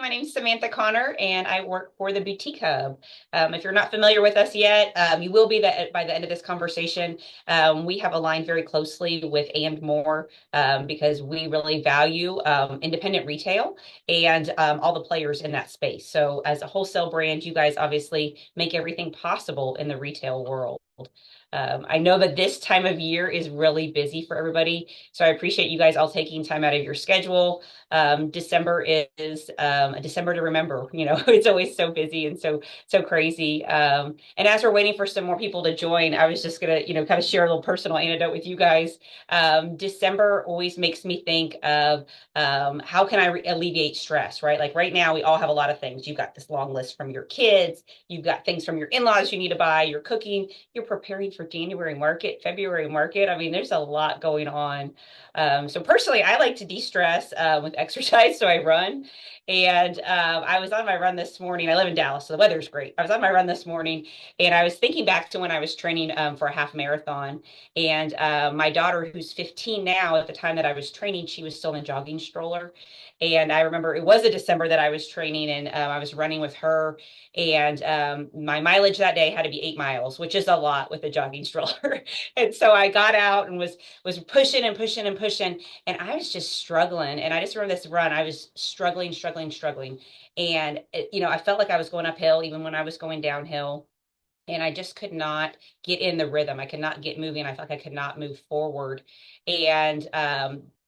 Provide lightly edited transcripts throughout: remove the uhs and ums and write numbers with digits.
My name is Samantha Conner, and I work for the Boutique Hub. If you're not familiar with us yet, you will be that by the end of this conversation. We have aligned very closely with ANDMORE because we really value independent retail and all the players in that space. So, as a wholesale brand, you guys obviously make everything possible in the retail world. I know that this time of year is really busy for everybody, so I appreciate you guys all taking time out of your schedule. December is a December to remember. It's always so busy and so crazy. And as we're waiting for some more people to join, I was just gonna, kind of share a little personal anecdote with you guys. December always makes me think of how can I alleviate stress, right? Like right now, we all have a lot of things. You've got this long list from your kids, you've got things from your in-laws you need to buy, you're cooking, you're preparing for January market, February market. I mean, there's a lot going on. So personally, I like to de-stress with exercise, so I run. And I was on my run this morning. I live in Dallas, so the weather's great. I was on my run this morning, and I was thinking back to when I was training for a half marathon. And my daughter, who's 15 now, at the time that I was training, she was still in a jogging stroller. And I remember it was a December that I was training, and I was running with her. And my mileage that day had to be 8 miles, which is a lot with a jogging stroller. And so I got out and was pushing and pushing and pushing, and I was just struggling. And I just remember this run, I was struggling, struggling, struggling. And I felt like I was going uphill even when I was going downhill. And I just could not get in the rhythm. I could not get moving. I felt like I could not move forward. And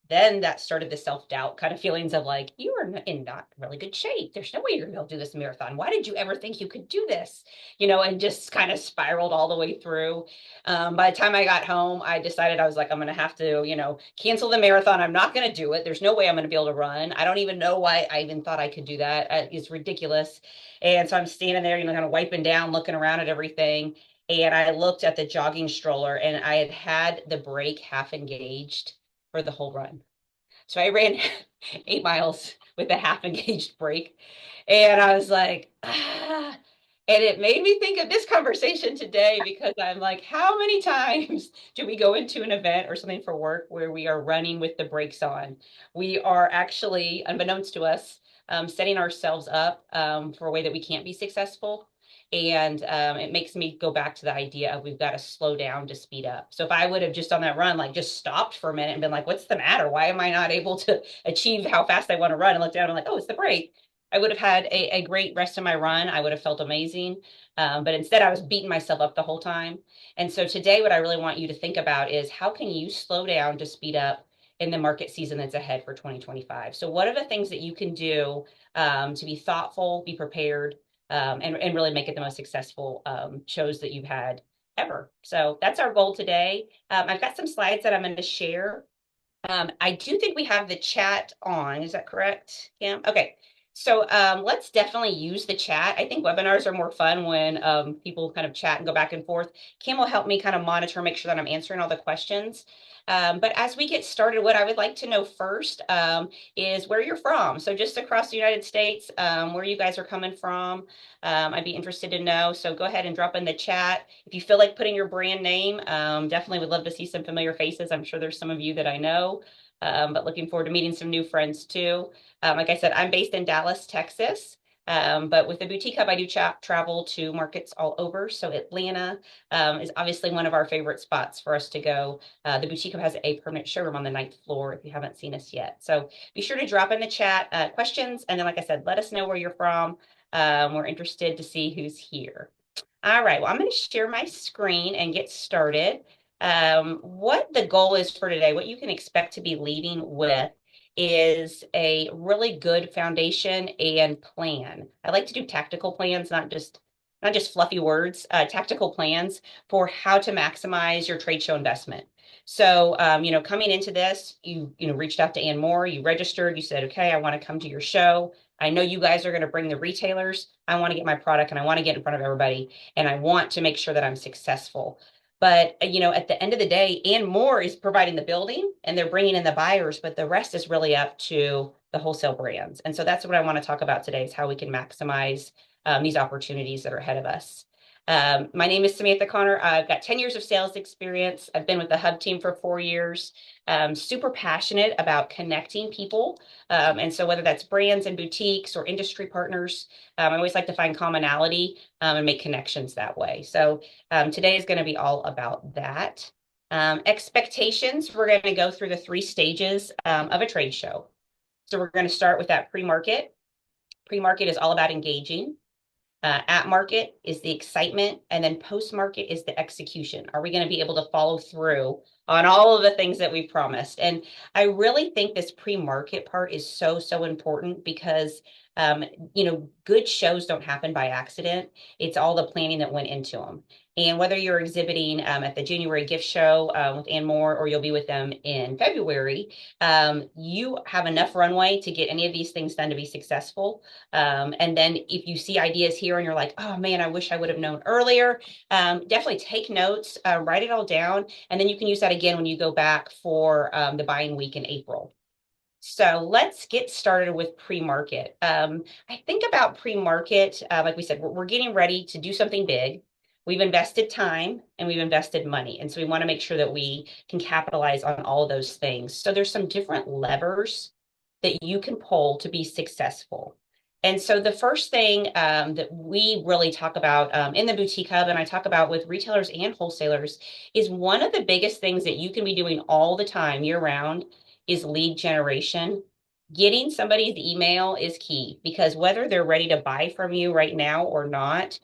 then that started the self-doubt kind of feelings of like, you are in not really good shape. There's no way you're going to be able to do this marathon. Why did you ever think you could do this? And just kind of spiraled all the way through. By the time I got home, I decided I was like, I'm going to have to, cancel the marathon. I'm not going to do it. There's no way I'm going to be able to run. I don't even know why I even thought I could do that. It's ridiculous. And so I'm standing there, kind of wiping down, looking around at everything. And I looked at the jogging stroller and I had the brake half engaged for the whole run. So I ran 8 miles with a half engaged brake. And I was like, ah. And it made me think of this conversation today because I'm like, how many times do we go into an event or something for work where we are running with the brakes on? We are actually, unbeknownst to us, setting ourselves up for a way that we can't be successful. And it makes me go back to the idea of we've got to slow down to speed up. So if I would have just on that run, like just stopped for a minute and been like, what's the matter? Why am I not able to achieve how fast I want to run? And look down and like, oh, it's the brake. I would have had a great rest of my run. I would have felt amazing. But instead, I was beating myself up the whole time. And so today, what I really want you to think about is how can you slow down to speed up in the market season that's ahead for 2025? So what are the things that you can do to be thoughtful, be prepared, and really make it the most successful shows that you've had ever? So that's our goal today. I've got some slides that I'm going to share. I do think we have the chat on. Is that correct, Kim? Okay. So let's definitely use the chat. I think webinars are more fun when people kind of chat and go back and forth. Kim will help me kind of monitor, make sure that I'm answering all the questions. But as we get started, what I would like to know first is where you're from. So just across the United States, where you guys are coming from, I'd be interested to know. So go ahead and drop in the chat. If you feel like putting your brand name, definitely would love to see some familiar faces. I'm sure there's some of you that I know, but looking forward to meeting some new friends too. Like I said, I'm based in Dallas, Texas. But with the Boutique Hub, I do travel to markets all over. So Atlanta is obviously one of our favorite spots for us to go. The Boutique Hub has a permanent showroom on the 9th floor if you haven't seen us yet. So be sure to drop in the chat questions. And then, like I said, let us know where you're from. We're interested to see who's here. All right, well, I'm going to share my screen and get started. What the goal is for today, what you can expect to be leading with is a really good foundation and plan. I like to do tactical plans, not just fluffy words, tactical plans for how to maximize your trade show investment. So, coming into this, you reached out to ANDMORE, you registered, you said, okay, I want to come to your show. I know you guys are going to bring the retailers. I want to get my product and I want to get in front of everybody. And I want to make sure that I'm successful. But, at the end of the day, ANDMORE is providing the building and they're bringing in the buyers, but the rest is really up to the wholesale brands. And so that's what I want to talk about today is how we can maximize these opportunities that are ahead of us. My name is Samantha Conner. I've got 10 years of sales experience. I've been with the Hub team for 4 years. Super passionate about connecting people. And so whether that's brands and boutiques or industry partners, I always like to find commonality and make connections that way. So today is going to be all about that. Expectations, we're going to go through the 3 stages of a trade show. So we're going to start with that pre-market. Pre-market is all about engaging. At market is the excitement, and then post market is the execution. Are we going to be able to follow through on all of the things that we promised? And I really think this pre-market part is so, so important because, um, good shows don't happen by accident. It's all the planning that went into them. And whether you're exhibiting at the January gift show with ANDMORE or you'll be with them in February, you have enough runway to get any of these things done to be successful. And then if you see ideas here and you're like, oh man, I wish I would have known earlier, definitely take notes, write it all down, and then you can use that again when you go back for the buying week in April. So let's get started with pre-market. I think about pre-market, like we said, we're getting ready to do something big. We've invested time and we've invested money. And so we want to make sure that we can capitalize on all of those things. So there's some different levers that you can pull to be successful. And so the first thing that we really talk about in the boutique hub, and I talk about with retailers and wholesalers, is one of the biggest things that you can be doing all the time year round is lead generation. Getting somebody's email is key because whether they're ready to buy from you right now or not,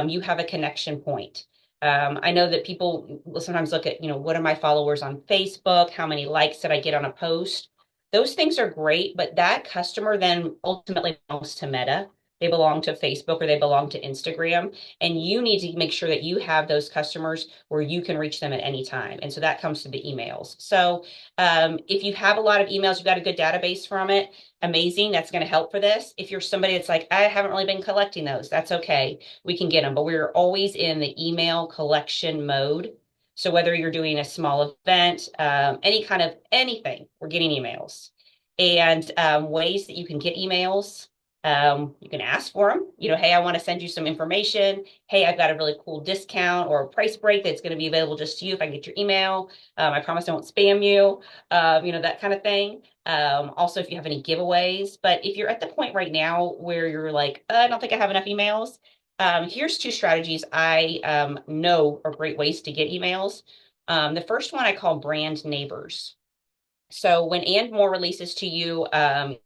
you have a connection point. I know that people will sometimes look at, what are my followers on Facebook? How many likes did I get on a post? Those things are great, but that customer then ultimately belongs to Meta. They belong to Facebook or they belong to Instagram. And you need to make sure that you have those customers where you can reach them at any time. And so that comes to the emails. So if you have a lot of emails, you've got a good database from it, amazing. That's going to help for this. If you're somebody that's like, I haven't really been collecting those, that's okay. We can get them, but we're always in the email collection mode. So whether you're doing a small event, any kind of anything, we're getting emails. And ways that you can get emails, you can ask for them. Hey, I want to send you some information. Hey, I've got a really cool discount or a price break that's going to be available just to you if I can get your email. I promise I won't spam you, that kind of thing. Also, if you have any giveaways. But if you're at the point right now where you're like, I don't think I have enough emails, here's 2 strategies I know are great ways to get emails. The first one I call brand neighbors. So when ANDMORE releases to you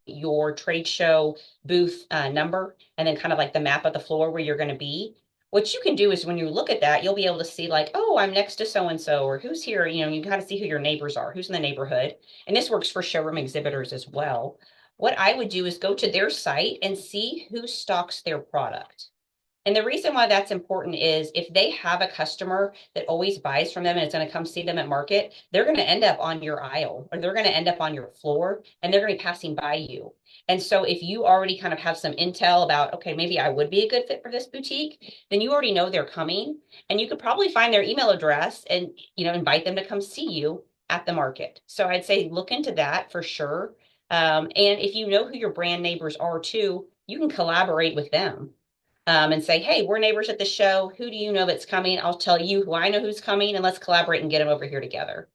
your trade show booth number and then kind of like the map of the floor where you're going to be, what you can do is when you look at that, you'll be able to see like, oh, I'm next to so-and-so or who's here. You kind of see who your neighbors are, who's in the neighborhood. And this works for showroom exhibitors as well. What I would do is go to their site and see who stocks their product. And the reason why that's important is if they have a customer that always buys from them and it's going to come see them at market, they're going to end up on your aisle or they're going to end up on your floor and they're going to be passing by you. And so if you already kind of have some intel about, okay, maybe I would be a good fit for this boutique, then you already know they're coming and you could probably find their email address and, invite them to come see you at the market. So I'd say look into that for sure. And if you know who your brand neighbors are too, you can collaborate with them and say, hey, we're neighbors at the show. Who do you know that's coming? I'll tell you who I know who's coming, and let's collaborate and get them over here together.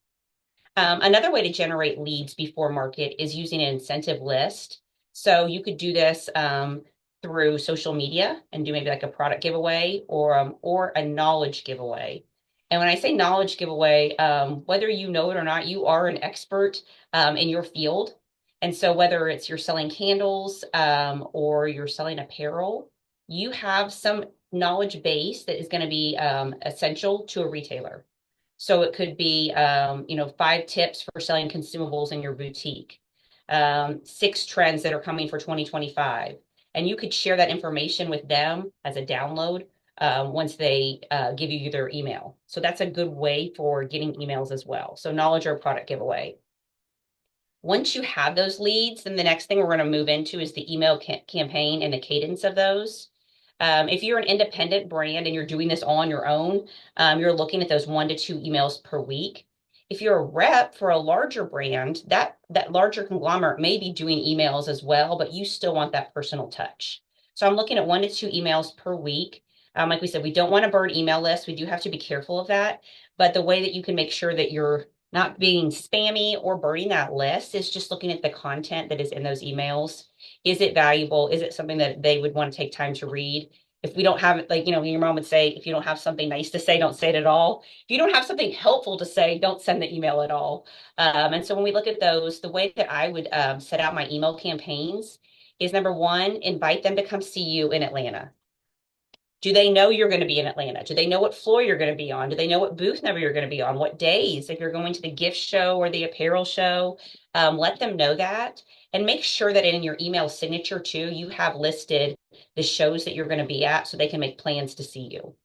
Another way to generate leads before market is using an incentive list. So you could do this through social media and do maybe like a product giveaway or a knowledge giveaway. And when I say knowledge giveaway, whether you know it or not, you are an expert in your field. And so whether it's you're selling candles or you're selling apparel, you have some knowledge base that is going to be essential to a retailer. So it could be, 5 tips for selling consumables in your boutique, 6 trends that are coming for 2025. And you could share that information with them as a download once they give you their email. So that's a good way for getting emails as well. So knowledge or product giveaway. Once you have those leads, then the next thing we're going to move into is the email campaign and the cadence of those. If you're an independent brand and you're doing this all on your own, you're looking at those 1 to 2 emails per week. If you're a rep for a larger brand, that larger conglomerate may be doing emails as well, but you still want that personal touch. So I'm looking at 1 to 2 emails per week. Like we said, we don't want to burn email lists. We do have to be careful of that. But the way that you can make sure that you're not being spammy or burning that list is just looking at the content that is in those emails. Is it valuable? Is it something that they would want to take time to read? If we don't have, like, your mom would say, if you don't have something nice to say, don't say it at all. If you don't have something helpful to say, don't send the email at all. And so when we look at those, the way that I would set out my email campaigns is number one, invite them to come see you in Atlanta. Do they know you're going to be in Atlanta? Do they know what floor you're going to be on? Do they know what booth number you're going to be on? What days? If you're going to the gift show or the apparel show, let them know that. And make sure that in your email signature too, you have listed the shows that you're going to be at so they can make plans to see you.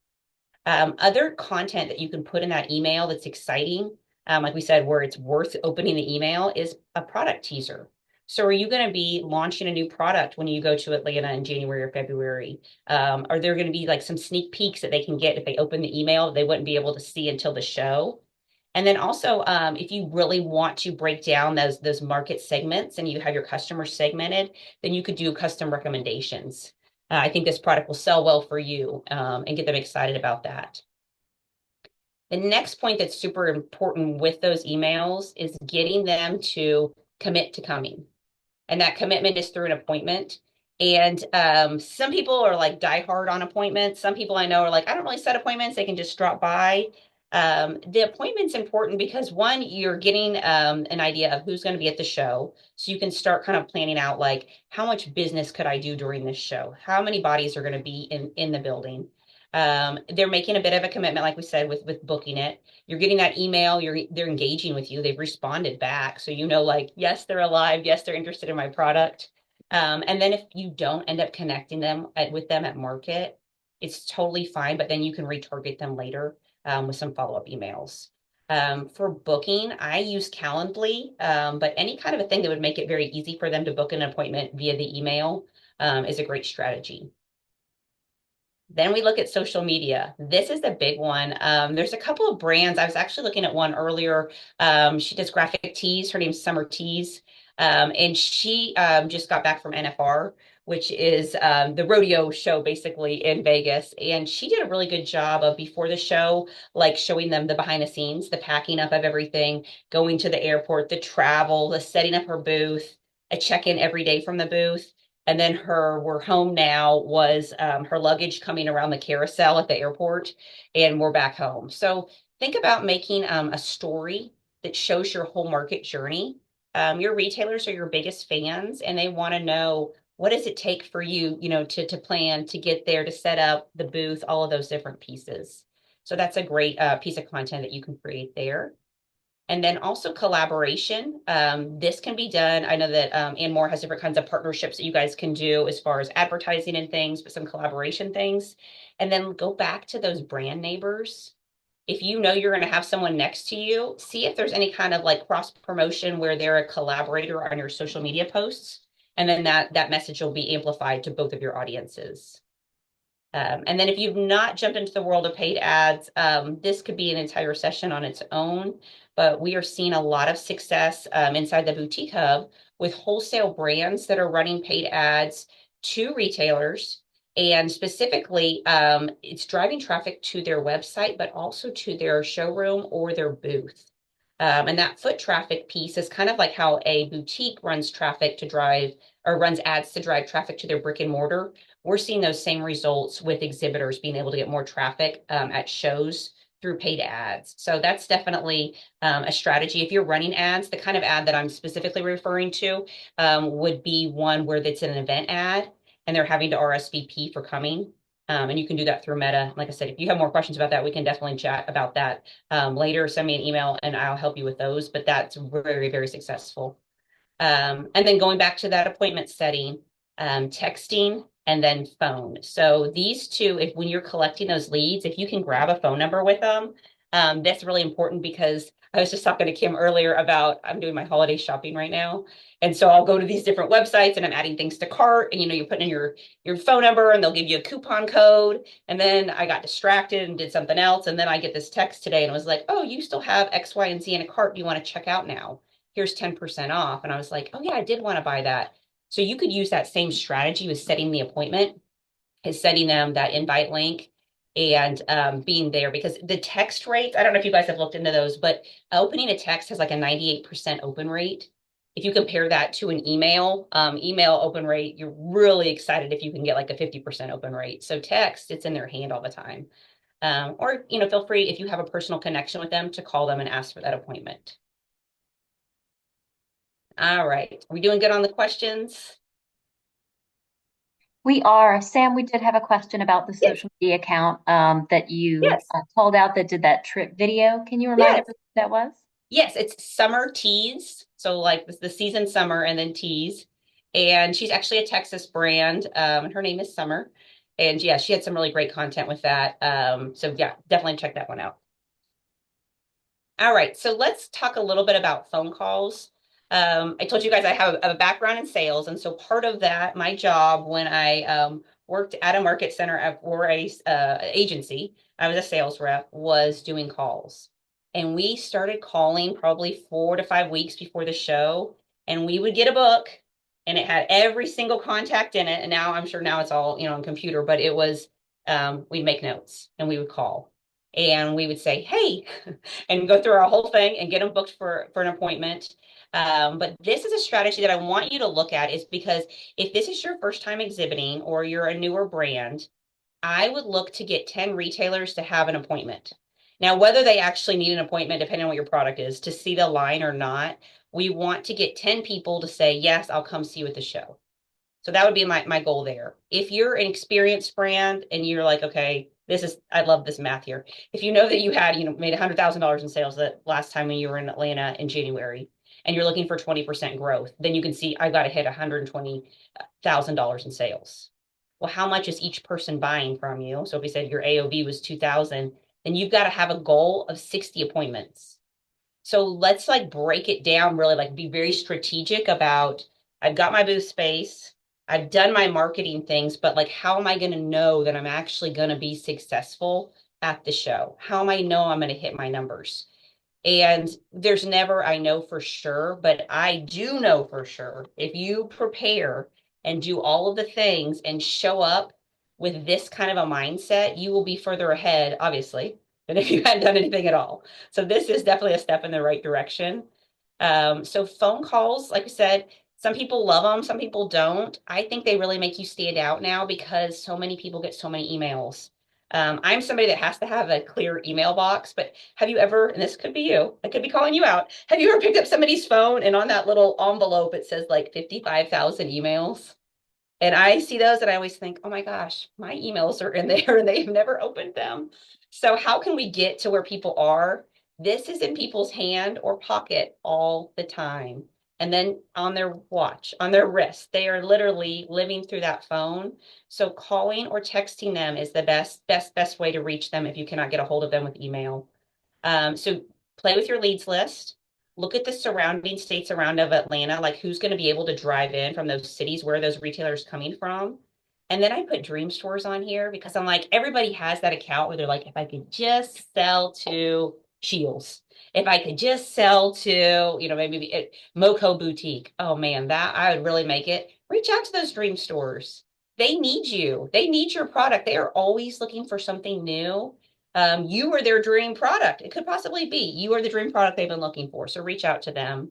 Other content that you can put in that email that's exciting, like we said, where it's worth opening the email is a product teaser. So are you going to be launching a new product when you go to Atlanta in January or February? Are there going to be like some sneak peeks that they can get if they open the email they wouldn't be able to see until the show? And then also, if you really want to break down those market segments and you have your customers segmented, then you could do custom recommendations. I think this product will sell well for you and get them excited about that. The next point that's super important with those emails is getting them to commit to coming. And that commitment is through an appointment. And some people are like die hard on appointments. Some people I know are like, I don't really set appointments. They can just drop by. The appointment's important because one, you're getting an idea of who's going to be at the show. So you can start kind of planning out like, how much business could I do during this show? How many bodies are going to be in the building? They're making a bit of a commitment, like we said, with booking it. You're getting that email, they're engaging with you, they've responded back. So you know, like, yes, they're alive, yes, they're interested in my product. And then if you don't end up connecting with them at market, it's totally fine, but then you can retarget them later with some follow-up emails. For booking, I use Calendly, but any kind of a thing that would make it very easy for them to book an appointment via the email is a great strategy. Then we look at social media. This is the big one. There's a couple of brands. I was actually looking at one earlier. She does graphic tees. Her name's Summer Tees. And she just got back from NFR, which is the rodeo show basically in Vegas. And she did a really good job of before the show, like showing them the behind the scenes, the packing up of everything, going to the airport, the travel, the setting up her booth, a check-in every day from the booth. And then we're home now was her luggage coming around the carousel at the airport, and we're back home. So think about making a story that shows your whole market journey. Your retailers are your biggest fans, and they want to know what does it take for you, to plan, to get there, to set up the booth, all of those different pieces. So that's a great piece of content that you can create there. And then also collaboration. This can be done. I know that ANDMORE has different kinds of partnerships that you guys can do as far as advertising and things, but some collaboration things. And then go back to those brand neighbors. If you know you're going to have someone next to you, see if there's any kind of like cross promotion where they're a collaborator on your social media posts. And then that message will be amplified to both of your audiences. And then if you've not jumped into the world of paid ads, this could be an entire session on its own, but we are seeing a lot of success inside the boutique hub with wholesale brands that are running paid ads to retailers. And specifically, it's driving traffic to their website, but also to their showroom or their booth. And that foot traffic piece is kind of like how a boutique runs traffic to drive or runs ads to drive traffic to their brick and mortar. We're seeing those same results with exhibitors being able to get more traffic at shows through paid ads. So that's definitely a strategy. If you're running ads, the kind of ad that I'm specifically referring to would be one where it's an event ad and they're having to RSVP for coming. And you can do that through Meta. Like I said, if you have more questions about that, we can definitely chat about that later. Send me an email and I'll help you with those. But that's very, very successful. And then going back to that appointment setting, texting and then phone. So these two, if when you're collecting those leads, if you can grab a phone number with them, that's really important because I was just talking to Kim earlier about I'm doing my holiday shopping right now. And so I'll go to these different websites and I'm adding things to cart and you're putting in your phone number and they'll give you a coupon code. And then I got distracted and did something else. And then I get this text today and it was like, oh, you still have X, Y, and Z in a cart. Do you want to check out now? Here's 10% off. And I was like, oh yeah, I did want to buy that. So you could use that same strategy with setting the appointment, is sending them that invite link and being there, because the text rates, I don't know if you guys have looked into those, but opening a text has like a 98% open rate. If you compare that to an email open rate, you're really excited if you can get like a 50% open rate. So text, it's in their hand all the time. Or, feel free if you have a personal connection with them to call them and ask for that appointment. All right. Are we doing good on the questions? We are. Sam, we did have a question about the Yes. social media account that you Yes. called out that did that trip video. Can you remind Yes. everyone who that was? Yes, it's summer teas. So like the season summer and then teas. And she's actually a Texas brand. And her name is Summer. And yeah, she had some really great content with that. So yeah, definitely check that one out. All right, so let's talk a little bit about phone calls. I told you guys I have a background in sales, and so part of that, my job when I worked at a market center for a agency, I was a sales rep, was doing calls. And we started calling probably 4 to 5 weeks before the show, and we would get a book, and it had every single contact in it. And now I'm sure now it's all, on computer, but it was we'd make notes and we would call, and we would say, "Hey." And go through our whole thing and get them booked for an appointment. But this is a strategy that I want you to look at, is because if this is your first time exhibiting or you're a newer brand, I would look to get 10 retailers to have an appointment. Now, whether they actually need an appointment, depending on what your product is, to see the line or not, we want to get 10 people to say, yes, I'll come see you at the show. So that would be my goal there. If you're an experienced brand and you're like, okay, I love this math here. If you know that you had, made $100,000 in sales that last time when you were in Atlanta in January, and you're looking for 20% growth, then you can see I got to hit $120,000 in sales. Well, how much is each person buying from you? So if we said your AOV was 2,000, then you've got to have a goal of 60 appointments. So let's like break it down, really like be very strategic about, I've got my booth space, I've done my marketing things, but like how am I going to know that I'm actually going to be successful at the show? How am I know I'm going to hit my numbers? And there's never, I know for sure, but I do know for sure if you prepare and do all of the things and show up with this kind of a mindset, you will be further ahead, obviously, than if you hadn't done anything at all. So this is definitely a step in the right direction. So phone calls, like I said, some people love them, some people don't. I think they really make you stand out now because so many people get so many emails. I'm somebody that has to have a clear email box, but have you ever, and this could be you, I could be calling you out. Have you ever picked up somebody's phone and on that little envelope it says like 55,000 emails? And I see those and I always think, oh my gosh, my emails are in there and they've never opened them. So how can we get to where people are? This is in people's hand or pocket all the time. And then on their watch, on their wrist, they are literally living through that phone. So calling or texting them is the best way to reach them if you cannot get a hold of them with email. So play with your leads list. Look at the surrounding states around of Atlanta, like who's going to be able to drive in from those cities, where are those retailers coming from? And then I put dream stores on here because I'm like, everybody has that account where they're like, if I could just sell to Shields, if I could just sell to, maybe Moco Boutique. Oh man, that I would really make it. Reach out to those dream stores. They need you. They need your product. They are always looking for something new. You are their dream product. It could possibly be you are the dream product they've been looking for. So reach out to them.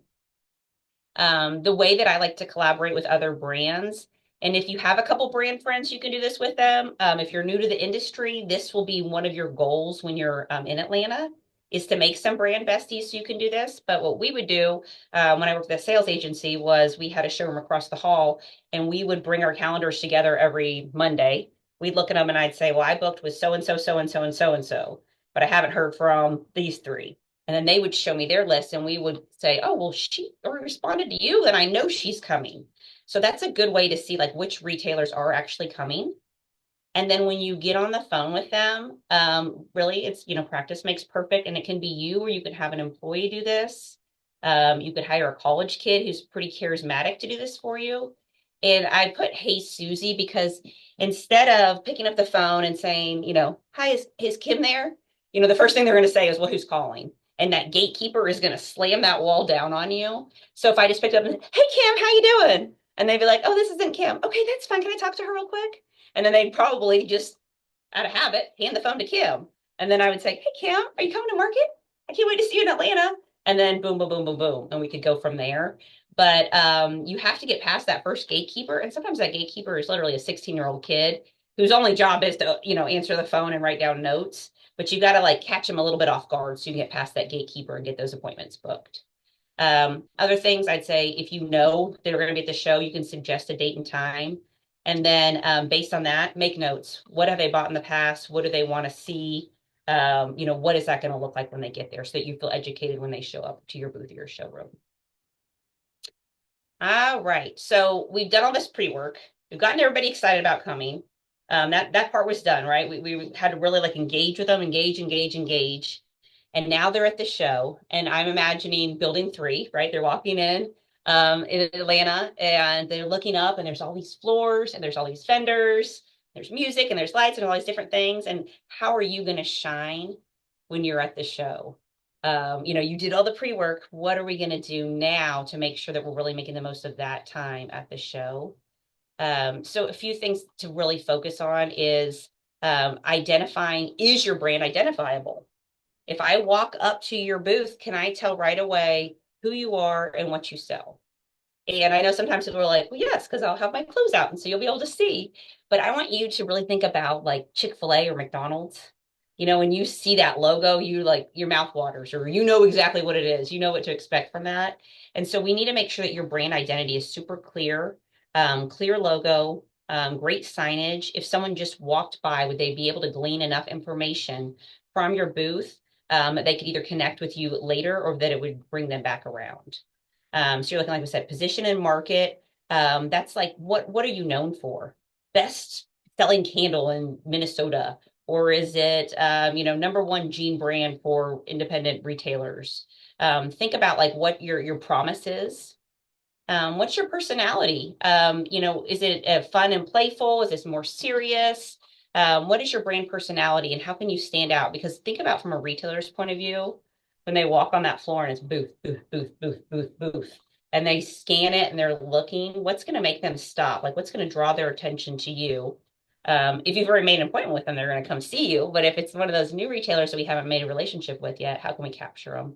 The way that I like to collaborate with other brands, and if you have a couple brand friends, you can do this with them. If you're new to the industry, this will be one of your goals when you're in Atlanta, is to make some brand besties so you can do this. But what we would do when I worked at a sales agency was we had a showroom across the hall, and we would bring our calendars together every Monday. We'd look at them and I'd say, well, I booked with so and so, so and so, and so and so, but I haven't heard from these three. And then they would show me their list and we would say, oh, well, she responded to you, then I know she's coming. So that's a good way to see like which retailers are actually coming. And then when you get on the phone with them, really it's, practice makes perfect. And it can be you, or you could have an employee do this. You could hire a college kid who's pretty charismatic to do this for you. And I put Hey Susie because instead of picking up the phone and saying, hi, is Kim there? The first thing they're going to say is, well, who's calling? And that gatekeeper is going to slam that wall down on you. So if I just picked up and, hey, Kim, how you doing? And they'd be like, oh, this isn't Kim. Okay, that's fine. Can I talk to her real quick? And then they'd probably just out of habit, hand the phone to Kim. And then I would say, hey, Kim, are you coming to market? I can't wait to see you in Atlanta. And then boom, boom, boom, boom, boom. And we could go from there. But you have to get past that first gatekeeper. And sometimes that gatekeeper is literally a 16-year-old kid whose only job is to, answer the phone and write down notes. But you got to like catch them a little bit off guard so you can get past that gatekeeper and get those appointments booked. Other things I'd say, if you know they're going to be at the show, you can suggest a date and time. And then based on that, make notes. What have they bought in the past? What do they want to see? What is that going to look like when they get there so that you feel educated when they show up to your booth or your showroom? All right. So we've done all this pre-work. We've gotten everybody excited about coming. That part was done, right? We had to really like engage with them, engage. And now they're at the show, and I'm imagining building 3, right? They're walking in Atlanta, and they're looking up, and there's all these floors, and there's all these vendors, there's music, and there's lights, and all these different things. And how are you going to shine when you're at the show? You did all the pre-work. What are we going to do now to make sure that we're really making the most of that time at the show? So a few things to really focus on is identifying, is your brand identifiable? If I walk up to your booth, can I tell right away who you are and what you sell? And I know sometimes people are like, well, yes, because I'll have my clothes out. And so you'll be able to see. But I want you to really think about like Chick-fil-A or McDonald's. When you see that logo, you like your mouth waters, or you know exactly what it is. You know what to expect from that. And so we need to make sure that your brand identity is super clear, clear logo, great signage. If someone just walked by, would they be able to glean enough information from your booth that they could either connect with you later or that it would bring them back around? So you're looking, like I said, position and market. That's like, what are you known for? Best selling candle in Minnesota, or is it, number one jean brand for independent retailers? Think about like what your promise is. What's your personality? Is it fun and playful? Is this more serious? What is your brand personality and how can you stand out? Because think about from a retailer's point of view, when they walk on that floor and it's booth, booth, booth, booth, booth, booth, and they scan it and they're looking, what's going to make them stop? Like what's going to draw their attention to you? If you've already made an appointment with them, they're going to come see you. But if it's one of those new retailers that we haven't made a relationship with yet, how can we capture them?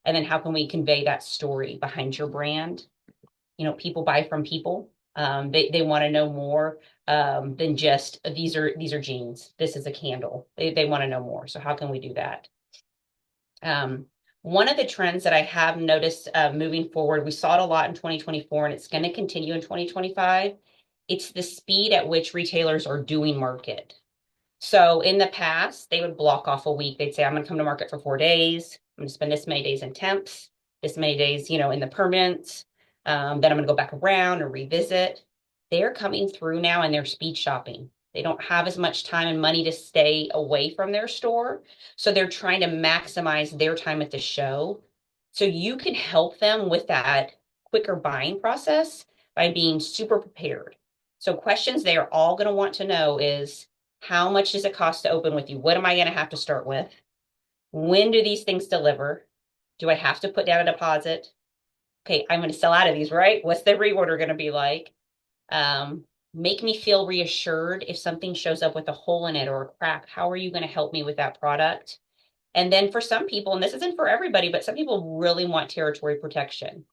And then how can we convey that story behind your brand? People buy from people. They want to know more than just these are jeans. This is a candle. They want to know more. So how can we do that? One of the trends that I have noticed moving forward, we saw it a lot in 2024, and it's going to continue in 2025. It's the speed at which retailers are doing market. So in the past, they would block off a week. They'd say, I'm going to come to market for 4 days. I'm going to spend this many days in temps, this many days, in the permits. Then I'm going to go back around and revisit. They're coming through now and they're speed shopping. They don't have as much time and money to stay away from their store. So they're trying to maximize their time at the show. So you can help them with that quicker buying process by being super prepared. So questions they are all going to want to know is, how much does it cost to open with you? What am I going to have to start with? When do these things deliver? Do I have to put down a deposit? Okay, I'm going to sell out of these, right? What's the reorder going to be like? Make me feel reassured if something shows up with a hole in it or a crack. How are you going to help me with that product? And then for some people, and this isn't for everybody, but some people really want territory protection.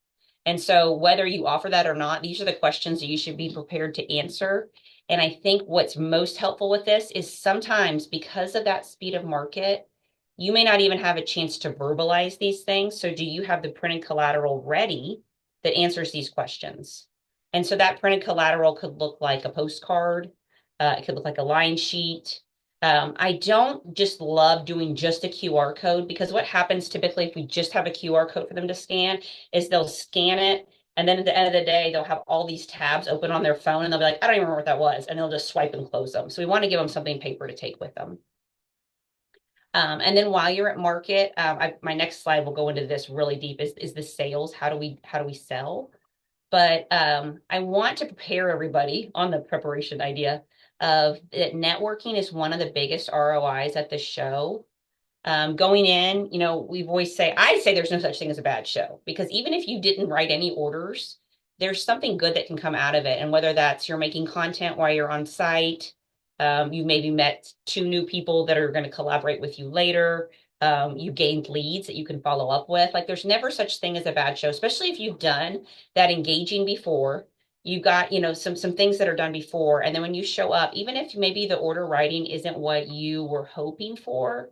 And so whether you offer that or not, these are the questions that you should be prepared to answer. And I think what's most helpful with this is sometimes because of that speed of market, you may not even have a chance to verbalize these things. So do you have the printed collateral ready that answers these questions? And so that printed collateral could look like a postcard. It could look like a line sheet. I don't just love doing just a QR code, because what happens typically if we just have a QR code for them to scan is they'll scan it, and then at the end of the day, they'll have all these tabs open on their phone and they'll be like, I don't even remember what that was. And they'll just swipe and close them. So we want to give them something paper to take with them. And then while you're at market, my next slide will go into this really deep is the sales. How do we sell? But I want to prepare everybody on the preparation idea of that networking is one of the biggest ROIs at the show. Going in, I say there's no such thing as a bad show, because even if you didn't write any orders, there's something good that can come out of it. And whether that's you're making content while you're on site, You maybe met two new people that are going to collaborate with you later. You gained leads that you can follow up with. Like there's never such thing as a bad show, especially if you've done that engaging before. You got, some things that are done before. And then when you show up, even if maybe the order writing isn't what you were hoping for,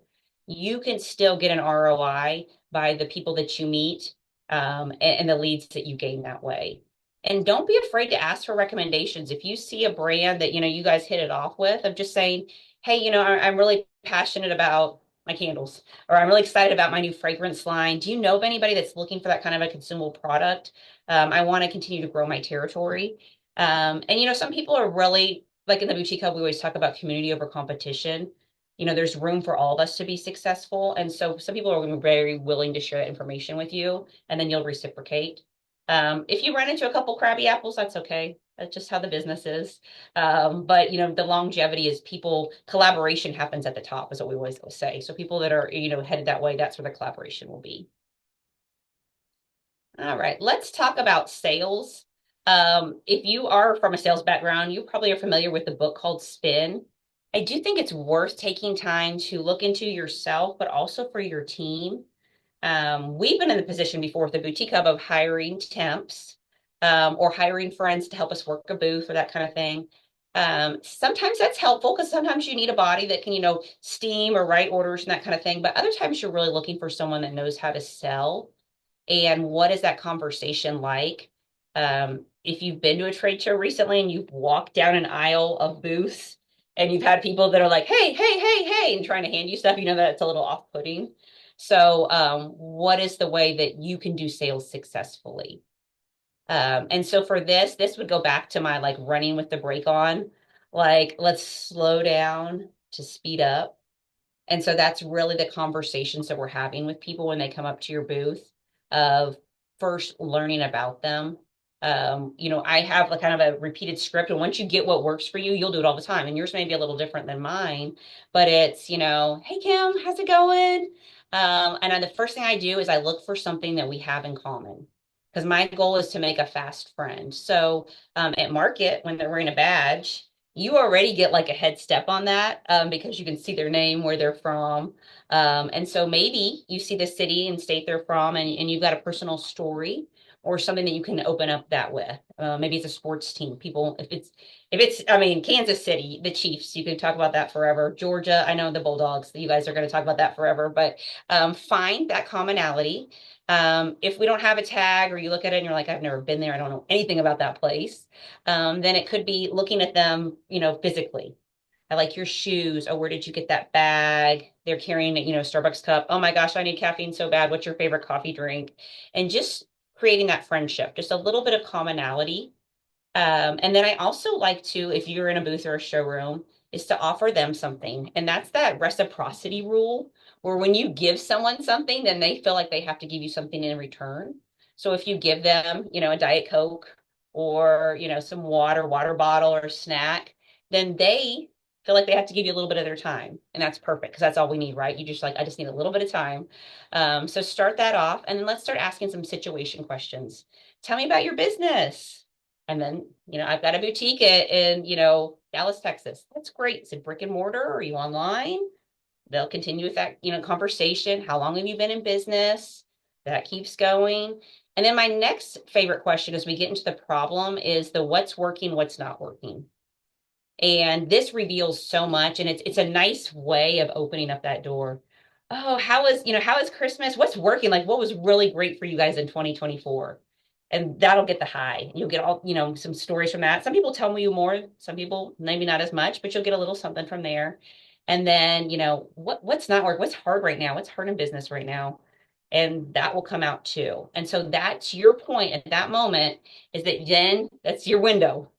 you can still get an ROI by the people that you meet, and the leads that you gain that way. And don't be afraid to ask for recommendations. If you see a brand that, you guys hit it off with, of just saying, hey, I'm really passionate about my candles, or I'm really excited about my new fragrance line. Do you know of anybody that's looking for that kind of a consumable product? I want to continue to grow my territory. And, some people are really, like in the boutique hub, we always talk about community over competition. There's room for all of us to be successful. And so some people are going to be very willing to share that information with you, and then you'll reciprocate. If you run into a couple crabby apples, that's okay. That's just how the business is. But the longevity is people collaboration happens at the top, is what we always say. So people that are, headed that way, that's where the collaboration will be. All right, let's talk about sales. If you are from a sales background, you probably are familiar with the book called Spin. I do think it's worth taking time to look into yourself, but also for your team. We've been in the position before with the boutique hub of hiring temps, or hiring friends to help us work a booth or that kind of thing. Sometimes that's helpful because sometimes you need a body that can, steam or write orders and that kind of thing. But other times you're really looking for someone that knows how to sell. And what is that conversation like? If you've been to a trade show recently and you've walked down an aisle of booths and you've had people that are like, hey, hey, hey, hey, and trying to hand you stuff, that it's a little off-putting. So, what is the way that you can do sales successfully? And so for this would go back to my like running with the brake on, like let's slow down to speed up. And so that's really the conversations that we're having with people when they come up to your booth, of first learning about them. I have like kind of a repeated script, and once you get what works for you, you'll do it all the time. And yours may be a little different than mine, but it's, hey Kim, how's it going? And the first thing I do is I look for something that we have in common, because my goal is to make a fast friend. So at market, when they're wearing a badge, you already get like a head step on that, because you can see their name, where they're from. And so maybe you see the city and state they're from, and you've got a personal story or something that you can open up that with. Maybe it's a sports team. People, I mean, Kansas City, the Chiefs, you can talk about that forever. Georgia, I know the Bulldogs, you guys are going to talk about that forever, but find that commonality. If we don't have a tag, or you look at it and you're like, I've never been there, I don't know anything about that place, then it could be looking at them, physically. I like your shoes. Oh, where did you get that bag? They're carrying a, Starbucks cup. Oh my gosh, I need caffeine so bad. What's your favorite coffee drink? And just creating that friendship, just a little bit of commonality. And then I also like to, if you're in a booth or a showroom, is to offer them something. And that's that reciprocity rule, where when you give someone something, then they feel like they have to give you something in return. So if you give them, a Diet Coke, or, some water bottle or snack, then they feel like they have to give you a little bit of their time. And that's perfect, because that's all we need, right? You just like, I just need a little bit of time. So start that off, and then let's start asking some situation questions. Tell me about your business. And then, I've got a boutique in, Dallas, Texas. That's great. Is it brick and mortar? Or are you online? They'll continue with that, conversation. How long have you been in business? That keeps going. And then my next favorite question as we get into the problem is the what's working, what's not working. And this reveals so much, and it's a nice way of opening up that door. Oh, how is Christmas? What's working? Like what was really great for you guys in 2024? And that'll get the high. You'll get all, some stories from that. Some people tell you more, some people maybe not as much, but you'll get a little something from there. And then, what's not work? What's hard right now? What's hard in business right now? And that will come out too. And so that's your point at that moment, is that then that's your window.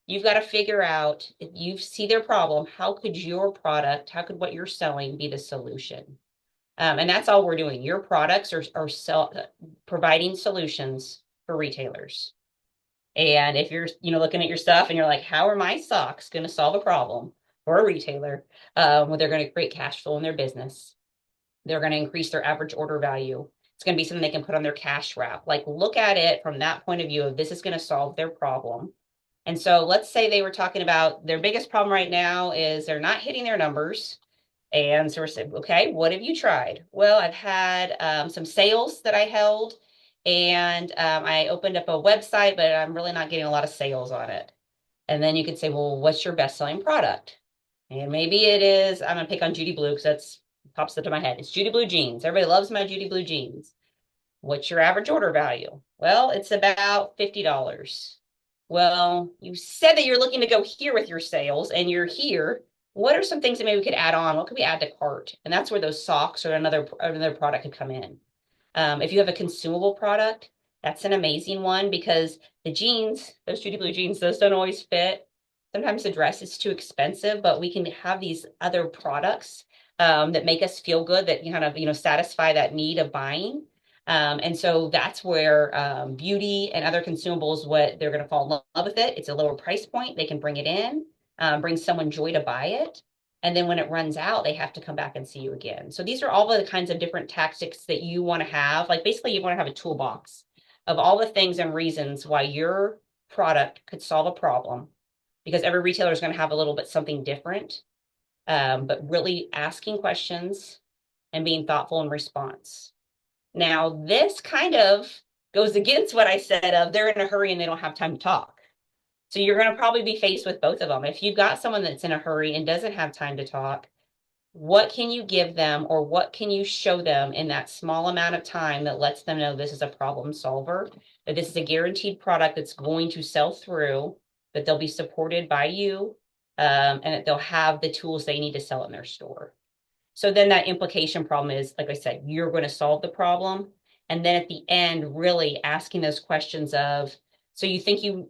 You've got to figure out, if you see their problem, how could your product, how could what you're selling be the solution? And that's all we're doing. Your products are providing solutions for retailers. And if you're, looking at your stuff and you're like, how are my socks going to solve a problem for a retailer? Well, they're going to create cash flow in their business. They're going to increase their average order value. It's going to be something they can put on their cash wrap. Like look at it from that point of view of, this is going to solve their problem. And so let's say they were talking about their biggest problem right now is they're not hitting their numbers. And so we're saying, okay, what have you tried? Well, I've had some sales that I held, and I opened up a website, but I'm really not getting a lot of sales on it. And then you could say, well, what's your best-selling product? And maybe it is, I'm gonna pick on Judy Blue because that's pops into my head. It's Judy Blue jeans. Everybody loves my Judy Blue jeans. What's your average order value? Well, it's about $50. Well, you said that you're looking to go here with your sales and you're here. What are some things that maybe we could add on? What could we add to cart? And that's where those socks or another product could come in. If you have a consumable product, that's an amazing one because the jeans, those Judy Blue jeans, those don't always fit. Sometimes the dress is too expensive, but we can have these other products that make us feel good, that kind of satisfy that need of buying. And so that's where beauty and other consumables, what they're going to fall in love with it. It's a lower price point. They can bring it in, bring someone joy to buy it. And then when it runs out, they have to come back and see you again. So these are all the kinds of different tactics that you want to have. Like basically, you want to have a toolbox of all the things and reasons why your product could solve a problem, because every retailer is going to have a little bit something different. But really asking questions and being thoughtful in response. Now, this kind of goes against what I said of they're in a hurry and they don't have time to talk. So you're going to probably be faced with both of them. If you've got someone that's in a hurry and doesn't have time to talk, what can you give them or what can you show them in that small amount of time that lets them know this is a problem solver, that this is a guaranteed product that's going to sell through, that they'll be supported by you, and that they'll have the tools they need to sell in their store. So then that implication problem is, like I said, you're going to solve the problem. And then at the end, really asking those questions of, so you think you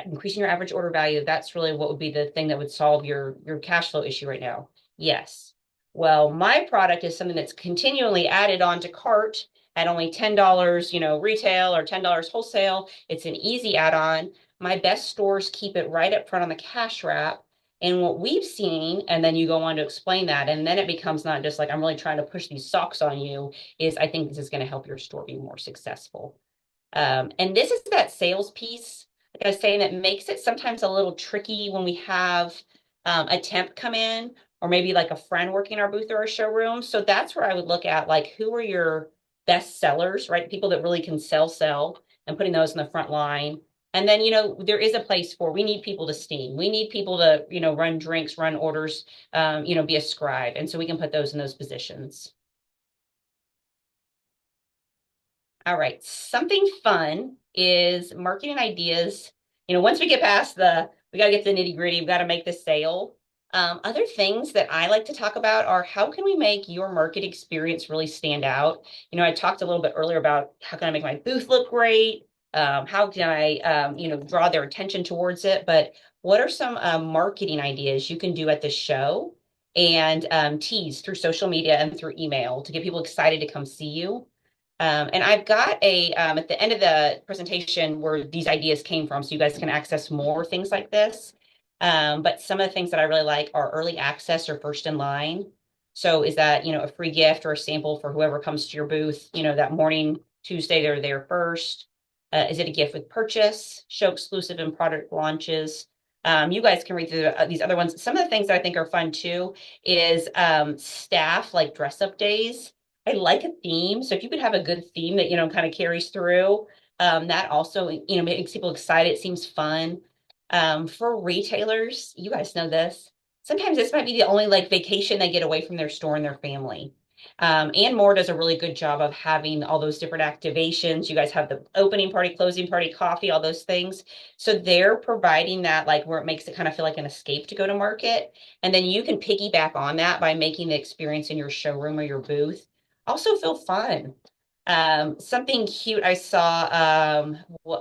increasing your average order value, that's really what would be the thing that would solve your cash flow issue right now. Yes. Well, my product is something that's continually added onto cart at only $10, retail or $10 wholesale. It's an easy add-on. My best stores keep it right up front on the cash wrap. And what we've seen, and then you go on to explain that, and then it becomes not just like I'm really trying to push these socks on you, is I think this is going to help your store be more successful. And this is that sales piece, like I was saying, that makes it sometimes a little tricky when we have a temp come in, or maybe like a friend working our booth or our showroom. So that's where I would look at like who are your best sellers, right? People that really can sell, and putting those in the front line. And then, there is a place for, we need people to steam. We need people to, run drinks, run orders, be a scribe. And so we can put those in those positions. All right. Something fun is marketing ideas. Once we get past we got to get to the nitty gritty, we got to make the sale. Other things that I like to talk about are how can we make your market experience really stand out? I talked a little bit earlier about how can I make my booth look great? How can I, draw their attention towards it? But what are some marketing ideas you can do at the show and tease through social media and through email to get people excited to come see you? And I've got at the end of the presentation where these ideas came from, so you guys can access more things like this. But some of the things that I really like are early access or first in line. So is that, a free gift or a sample for whoever comes to your booth, that morning, Tuesday, they're there first. Is it a gift with purchase, show exclusive and product launches? You guys can read through these other ones. Some of the things that I think are fun too is staff like dress up days. I like a theme. So if you could have a good theme that, kind of carries through, that also, makes people excited. It seems fun. For retailers, you guys know this. Sometimes this might be the only like vacation they get away from their store and their family. ANDMORE does a really good job of having all those different activations. You guys have the opening party, closing party, coffee, all those things. So they're providing that like where it makes it kind of feel like an escape to go to market. And then you can piggyback on that by making the experience in your showroom or your booth also feel fun. Something cute I saw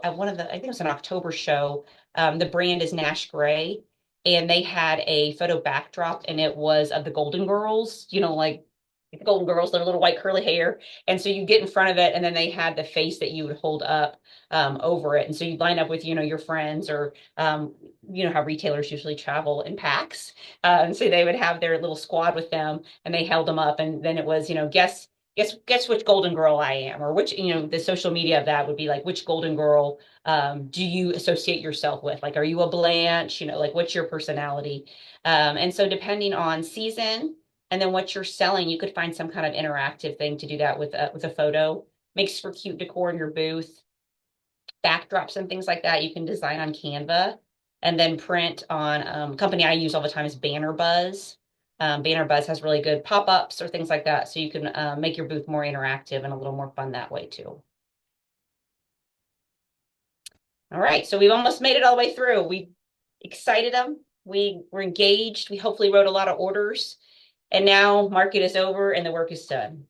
at one of I think it was an October show. The brand is Nash Gray, and they had a photo backdrop, and it was of the Golden Girls, like the Golden Girls, their little white curly hair. And so you get in front of it, and then they had the face that you would hold up over it. And so you line up with, your friends or, how retailers usually travel in packs. And so they would have their little squad with them, and they held them up. And then it was, guess guess which golden girl I am, or which, the social media of that would be like, which golden girl do you associate yourself with? Like, are you a Blanche? Like, what's your personality? And so depending on season and then what you're selling, you could find some kind of interactive thing to do that with a photo. Makes for cute decor in your booth. Backdrops and things like that you can design on Canva and then print on. Company I use all the time is Banner Buzz. Banner Buzz has really good pop-ups or things like that, so you can make your booth more interactive and a little more fun that way too. All right, so we've almost made it all the way through. We excited them. We were engaged. We hopefully wrote a lot of orders, and now market is over and the work is done.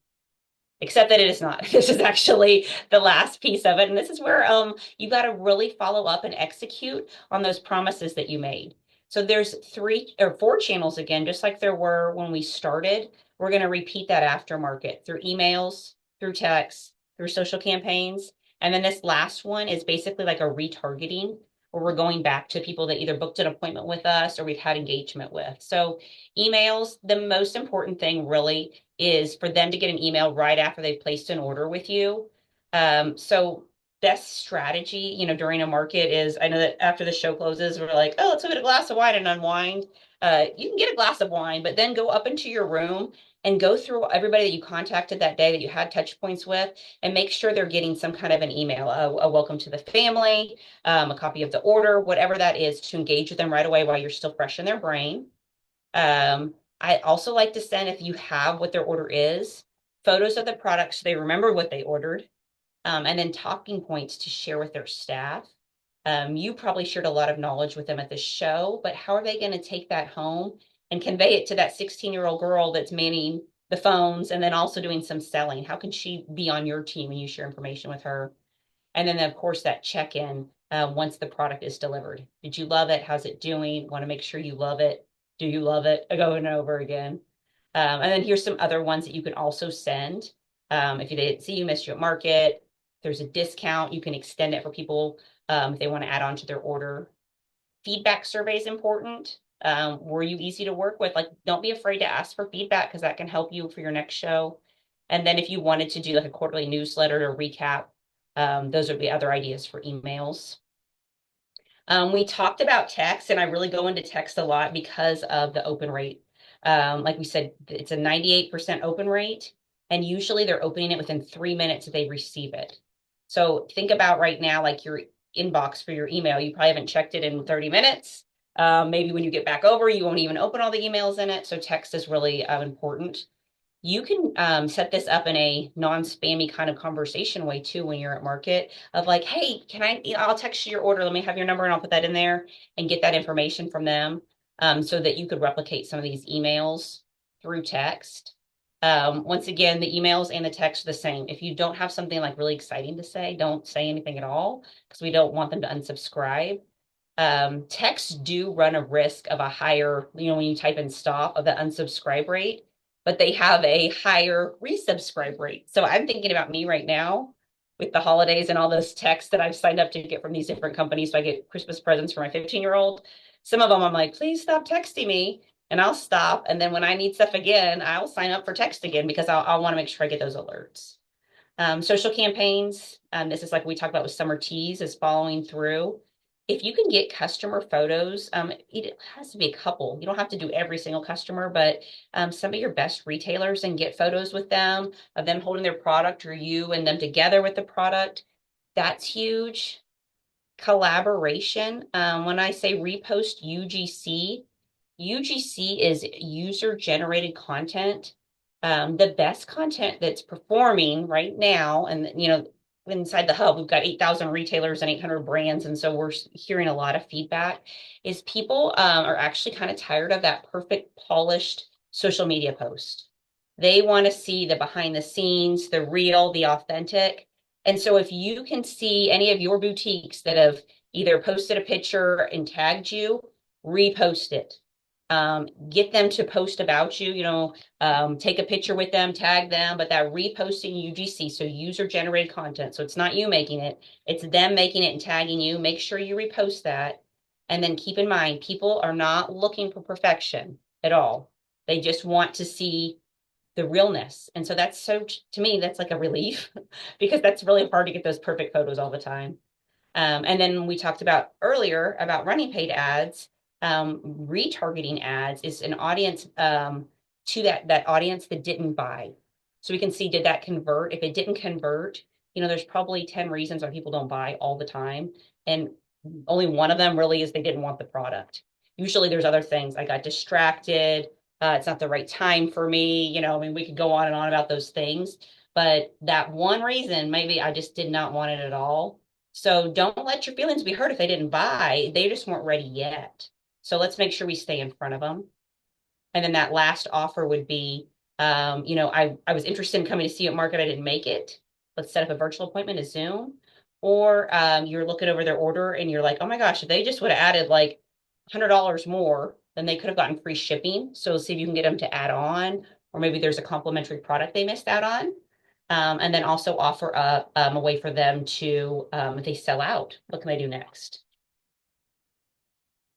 Except that it is not. This is actually the last piece of it. And this is where you got to really follow up and execute on those promises that you made. So there's 3 or 4 channels again, just like there were when we started. We're going to repeat that aftermarket through emails, through text, through social campaigns. And then this last one is basically like a retargeting where we're going back to people that either booked an appointment with us or we've had engagement with. So emails, the most important thing really is for them to get an email right after they've placed an order with you. So best strategy, during a market is, I know that after the show closes, we're like, oh, let's go get a glass of wine and unwind. You can get a glass of wine, but then go up into your room and go through everybody that you contacted that day that you had touch points with and make sure they're getting some kind of an email, a welcome to the family, a copy of the order, whatever that is, to engage with them right away while you're still fresh in their brain. I also like to send, if you have what their order is, photos of the products so they remember what they ordered, and then talking points to share with their staff. You probably shared a lot of knowledge with them at the show, but how are they going to take that home and convey it to that 16-year-old girl that's manning the phones and then also doing some selling? How can she be on your team when you share information with her? And then, of course, that check-in once the product is delivered. Did you love it? How's it doing? Want to make sure you love it. Do you love it? Over and over again. And then here's some other ones that you can also send. If you didn't see, you missed your market, there's a discount. You can extend it for people if they want to add on to their order. Feedback survey is important. Were you easy to work with? Like, don't be afraid to ask for feedback because that can help you for your next show. And then if you wanted to do like a quarterly newsletter to recap, those would be other ideas for emails. We talked about text, and I really go into text a lot because of the open rate. Like we said, it's a 98% open rate, and usually they're opening it within 3 minutes that they receive it. So think about right now, like your inbox for your email. You probably haven't checked it in 30 minutes. Maybe when you get back over, you won't even open all the emails in it. So text is really important. You can set this up in a non-spammy kind of conversation way too when you're at market of like, hey, I'll text you your order. Let me have your number and I'll put that in there and get that information from them so that you could replicate some of these emails through text. Once again, the emails and the text are the same. If you don't have something like really exciting to say, don't say anything at all because we don't want them to unsubscribe. Texts do run a risk of a higher, when you type in stop, of the unsubscribe rate, but they have a higher resubscribe rate. So I'm thinking about me right now with the holidays and all those texts that I've signed up to get from these different companies. So I get Christmas presents for my 15-year-old. Some of them I'm like, please stop texting me. And I'll stop. And then when I need stuff again, I'll sign up for text again because I'll want to make sure I get those alerts. Social campaigns, this is like we talked about with summer teas, is following through. If you can get customer photos, it has to be a couple. You don't have to do every single customer, but some of your best retailers and get photos with them of them holding their product or you and them together with the product. That's huge. Collaboration. When I say repost UGC, UGC is user generated content. The best content that's performing right now, and inside the hub, we've got 8,000 retailers and 800 brands, and so we're hearing a lot of feedback. Is people are actually kind of tired of that perfect, polished social media post. They want to see the behind the scenes, the real, the authentic. And so if you can see any of your boutiques that have either posted a picture and tagged you, repost it. Get them to post about you, take a picture with them, tag them, but that reposting UGC, so user generated content. So it's not you making it, it's them making it and tagging you. Make sure you repost that. And then keep in mind, people are not looking for perfection at all. They just want to see the realness. And so that's so, to me, that's like a relief because that's really hard to get those perfect photos all the time. And then we talked about earlier about running paid ads. Retargeting ads is an audience to that audience that didn't buy. So we can see, did that convert? If it didn't convert, there's probably 10 reasons why people don't buy all the time. And only one of them really is they didn't want the product. Usually there's other things. I got distracted. It's not the right time for me. I mean, we could go on and on about those things, but that one reason, maybe I just did not want it at all. So don't let your feelings be hurt if they didn't buy. They just weren't ready yet. So let's make sure we stay in front of them. And then that last offer would be, I was interested in coming to see you at market. I didn't make it. Let's set up a virtual appointment, a Zoom. Or you're looking over their order and you're like, oh my gosh, if they just would have added like $100 more, then they could have gotten free shipping. So see if you can get them to add on, or maybe there's a complimentary product they missed out on. And then also offer a way for them to, if they sell out, what can they do next?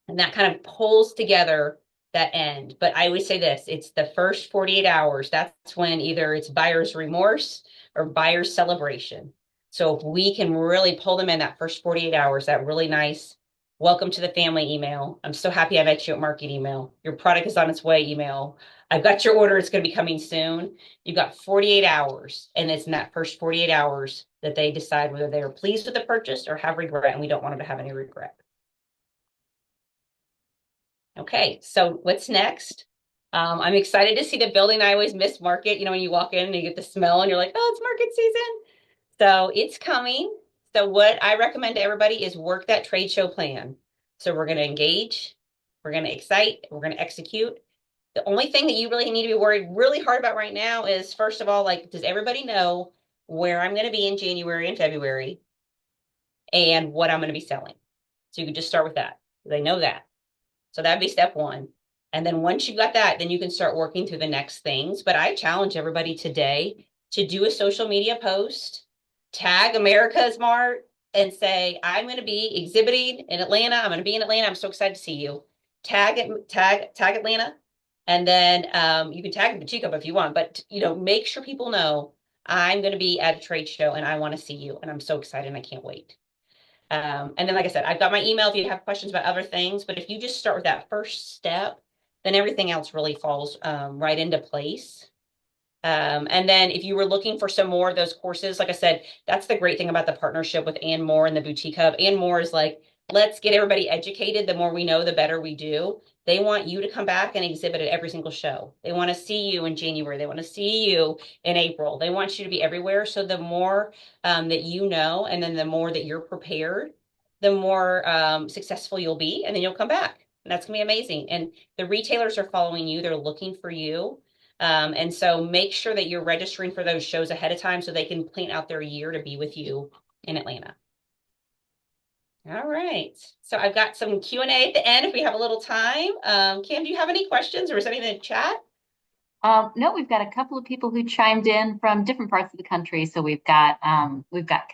And that kind of pulls together that end. But I always say this, it's the first 48 hours. That's when either it's buyer's remorse or buyer's celebration. So if we can really pull them in that first 48 hours, that really nice welcome to the family email. I'm so happy I met you at market email. Your product is on its way email. I've got your order. It's going to be coming soon. You've got 48 hours. And it's in that first 48 hours that they decide whether they are pleased with the purchase or have regret. And we don't want them to have any regret. Okay, so what's next? I'm excited to see the building. I always miss market. When you walk in and you get the smell and you're like, oh, it's market season. So it's coming. So what I recommend to everybody is work that trade show plan. So we're going to engage, we're going to excite, we're going to execute. The only thing that you really need to be worried really hard about right now is, first of all, like, does everybody know where I'm going to be in January and February and what I'm going to be selling? So you can just start with that. They know that. So that'd be step one. And then once you got that, then you can start working through the next things. But I challenge everybody today to do a social media post, tag America Smart, and say, I'm going to be exhibiting in Atlanta. I'm going to be in Atlanta. I'm so excited to see you. Tag Atlanta. And then you can tag the Chico if you want, but make sure people know I'm going to be at a trade show and I want to see you. And I'm so excited and I can't wait. And then, like I said, I've got my email if you have questions about other things. But if you just start with that first step, then everything else really falls right into place. And then if you were looking for some more of those courses, like I said, that's the great thing about the partnership with ANDMORE and the Boutique Hub. ANDMORE is like, let's get everybody educated. The more we know, the better we do. They want you to come back and exhibit at every single show. They want to see you in January. They want to see you in April. They want you to be everywhere. So the more that you know, and then the more that you're prepared, the more successful you'll be, and then you'll come back. And that's gonna be amazing. And the retailers are following you. They're looking for you. And so make sure that you're registering for those shows ahead of time so they can plan out their year to be with you in Atlanta. All right. So I've got some Q&A at the end if we have a little time. Kim, do you have any questions or is anything in the chat? No, we've got a couple of people who chimed in from different parts of the country. So we've got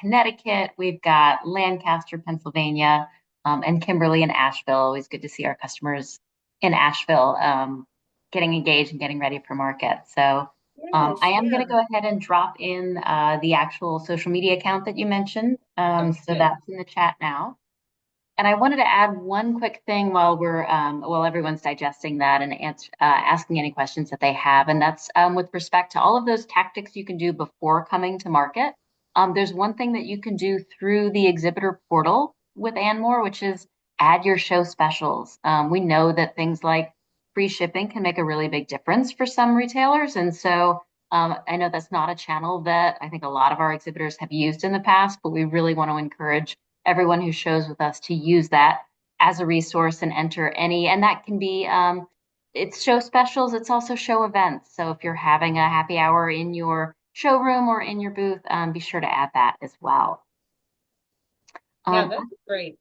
Connecticut, we've got Lancaster, Pennsylvania, and Kimberly and Asheville. Always good to see our customers in Asheville getting engaged and getting ready for market. So Yes, I am going to yeah. go ahead and drop in the actual social media account that you mentioned. Okay, So good. that's in the chat now. And I wanted to add one quick thing while everyone's digesting that and asking any questions that they have, and that's with respect to all of those tactics you can do before coming to market. There's one thing that you can do through the exhibitor portal with ANDMORE, which is add your show specials. We know that things like free shipping can make a really big difference for some retailers, and so I know that's not a channel that I think a lot of our exhibitors have used in the past, but we really want to encourage everyone who shows with us to use that as a resource and enter any, and that can be it's show specials, it's also show events. So if you're having a happy hour in your showroom or in your booth, be sure to add that as well. Yeah, Um, that's great.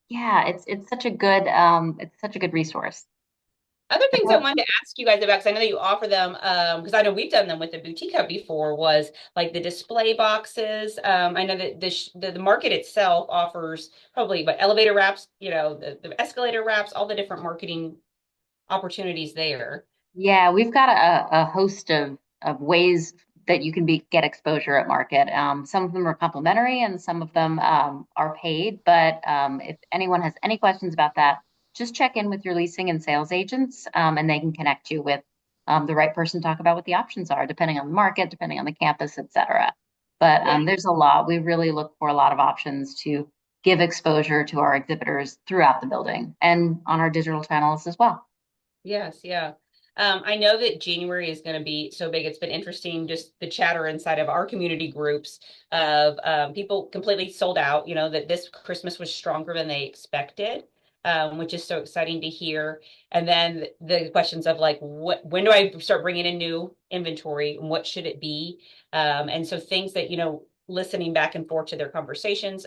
yeah, it's such a good resource. Other And things I wanted to ask you guys about, because I know that you offer them, because I know we've done them with the boutique hub before, was like the display boxes. I know that the market itself offers probably what elevator wraps, the escalator wraps, all the different marketing opportunities there. Yeah, we've got a host of ways that you can get exposure at market. Some of them are complimentary and some of them are paid. But if anyone has any questions about that, just check in with your leasing and sales agents, and they can connect you with the right person to talk about what the options are, depending on the market, depending on the campus, et cetera. But Yeah. there's a lot. We really look for a lot of options to give exposure to our exhibitors throughout the building and on our digital channels as well. Yes, yeah. I know that January is going to be so big. It's been interesting, just the chatter inside of our community groups of people completely sold out, that this Christmas was stronger than they expected, which is so exciting to hear. And then the questions of like, when do I start bringing in new inventory and what should it be? And so things that, listening back and forth to their conversations.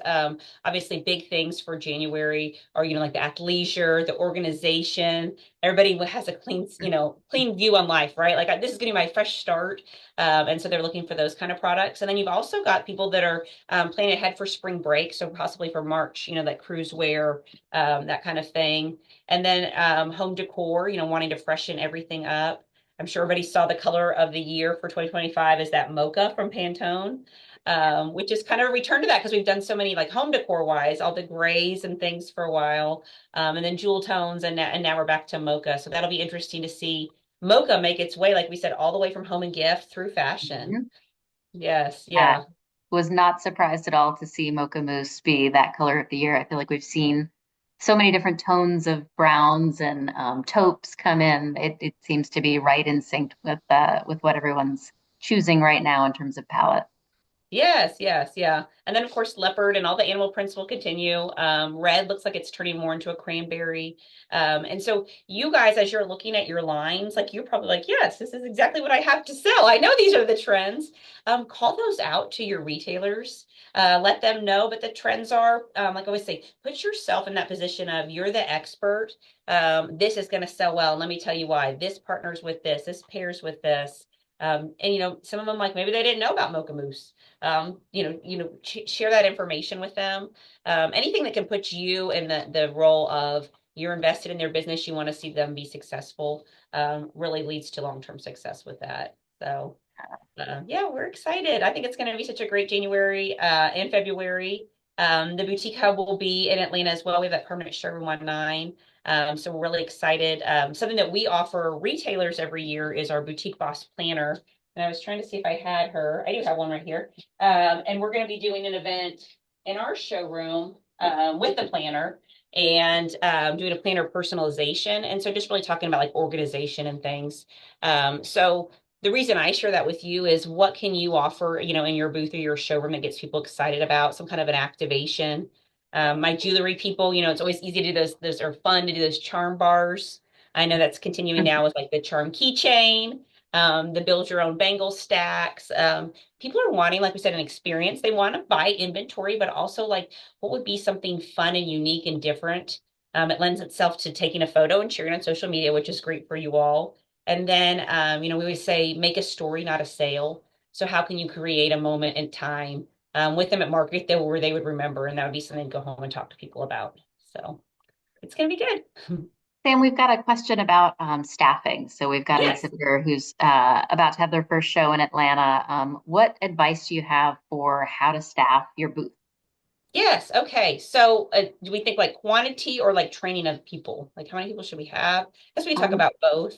Obviously, big things for January are, like the athleisure, the organization. Everybody has a clean view on life, right? Like this is going to be my fresh start. And so they're looking for those kind of products. And then you've also got people that are planning ahead for spring break. So possibly for March, that cruise wear, that kind of thing. And then home decor, wanting to freshen everything up. I'm sure everybody saw the color of the year for 2025 is that mocha from Pantone, which is kind of a return to that because we've done so many like home decor wise, all the grays and things for a while, and then jewel tones, and now we're back to mocha. So that'll be interesting to see mocha make its way, like we said, all the way from home and gift through fashion. Mhm. Yes, Uh, yeah. was not surprised at all to see Mocha Mousse be that color of the year. I feel like we've seen so many different tones of browns and taupes come in. It seems to be right in sync with what everyone's choosing right now in terms of palette. Yes, yes, yeah. And then of course leopard and all the animal prints will continue. Red looks like it's turning more into a cranberry. And so you guys, as you're looking at your lines, like you're probably like, yes, this is exactly what I have to sell. I know these are the trends. Call those out to your retailers. Let them know. But the trends are, like I always say, put yourself in that position of you're the expert. This is going to sell well. And let me tell you why. This partners with this pairs with this. And some of them like maybe they didn't know about Mocha Mousse. Share that information with them. Anything that can put you in the role of you're invested in their business, you want to see them be successful, really leads to long-term success with that. So yeah, we're excited. I think it's going to be such a great January and February. The boutique hub will be in Atlanta as well. We have that permanent showroom on 9. So we're really excited. Something that we offer retailers every year is our boutique boss planner. And I was trying to see if I had her. I do have one right here. And we're going to be doing an event in our showroom with the planner and doing a planner personalization. And so just really talking about like organization and things. So the reason I share that with you is what can you offer, in your booth or your showroom that gets people excited about some kind of an activation. My jewelry people, it's always easy to do those are fun to do those charm bars. I know that's continuing now with like the charm keychain, the build your own bangle stacks. People are wanting, like we said, an experience. They want to buy inventory, but also like what would be something fun and unique and different. It lends itself to taking a photo and sharing on social media, which is great for you all. And then, we always say, make a story, not a sale. So how can you create a moment in time with them at market that where they would remember, and that would be something to go home and talk to people about. So it's going to be good. Sam, we've got a question about staffing. So we've got an Yes. exhibitor who's about to have their first show in Atlanta. What advice do you have for how to staff your booth? Yes. Okay. So do we think like quantity or like training of people? Like how many people should we have? I guess we talk Um, about both.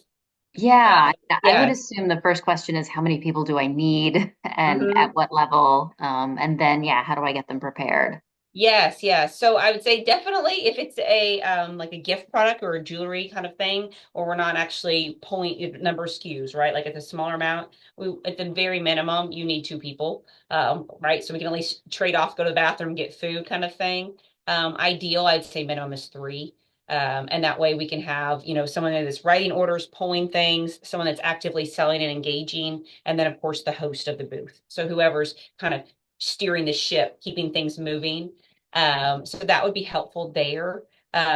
Uh, yeah, I would yeah. assume the first question is how many people do I need and Mhm. at what level? And then, yeah, how do I get them prepared? Yes, yes. So I would say definitely if it's a like a gift product or a jewelry kind of thing, or we're not actually pulling number of SKUs, right? Like it's a smaller amount, we at the very minimum you need 2 people, right? So we can at least trade off, go to the bathroom, get food kind of thing. Ideal, I'd say minimum is 3. And that way we can have, someone that is writing orders, pulling things, someone that's actively selling and engaging, and then of course the host of the booth. So whoever's kind of steering the ship, keeping things moving. So that would be helpful there.